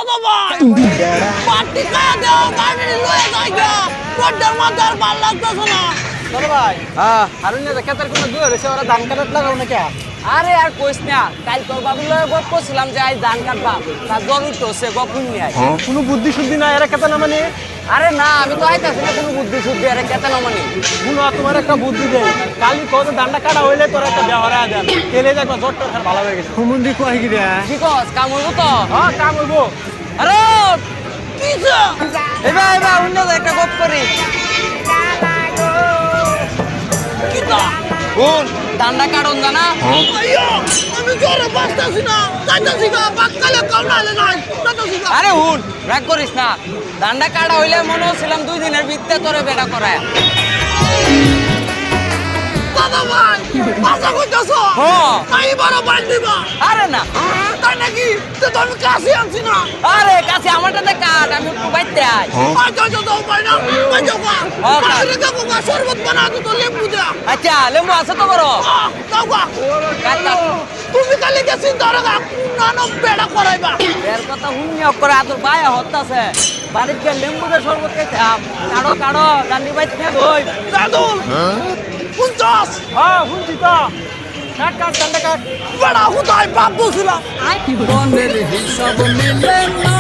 দাদা ভাই পার্টি খাওয়া দাও বাড়ি লয়ে যাই গা রোডের মধ্যে আর ভালো লাগতেছে না দাদা ভাই হ্যাঁ হারুন না খেতের কোনো দুই হয়েছে ওরা ধান কাটাত লাগাও না কে আরে আর কইস না কাল তোর বাবুর লগে গপ করছিলাম যে আজ ধান কাটবা তার জ্বর উঠতো সে গপ শুনি আয় কোনো বুদ্ধি শুদ্ধি না এরা খেতে না মানে আরে না আমি তো আইতাছি না কোনো বুদ্ধি শুদ্ধি আরে কেতে না মানে শুনো তোমার একটা বুদ্ধি দেয় কালি কত ধানটা কাটা হইলে তোর একটা ব্যবহার দেন তেলে দেখবা জ্বরটা আর ভালো হয়ে গেছে হুমুন্দি কয় কি রে কি কস কাম হইব তো হ্যাঁ কাম হইবো আরে কিছে এবার এবার অন্য একটা গপ করি কিতা কোন ধানটা কাটন জানা আইয়া আমি জোরে বাসতাছি না যাইতাছি গা বাক্কালে কাম নাইলে নাই যাইতাছি গা আরে হুন রাগ করিস না ধানটা কাটা হইলে মনে হচ্ছিলাম 2 দিনের ভিত্তে তোরে বেটা করায় দাদা ভাই বাসা কইতাছ হ্যাঁ তাই বড় বাল দিবা আরে না তাই নাকি তো আমি কাছে আনছি না আরে কাছে আমারটাতে কাট আমি একটু বাইতে আই আচ্ছা আচ্ছা দাও ভাই না ভাই যাও গা হ্যাঁ, আরে দেখো গা শরবত বানা তো লেবু দা আচ্ছা লেম্বু আছে তো বড় দাও গা কাট কাট তুমি কালি কে চিন্তা রাখা নানো বেড়া করাইবা এর কথা হুনি করে আদর বায়া হতাছে বাড়িতে লেম্বু দে শরবত খাইতাম কাড়ো কাড়ো গান্ধী বাইতে খেয়ে দই দাদু কুঞ্চাস হ্যাঁ শুনছি তো কাট কাট ধানটা কাট বেড়া হুদাই বাপ বলছিলাম মনের হিসাব মিলে না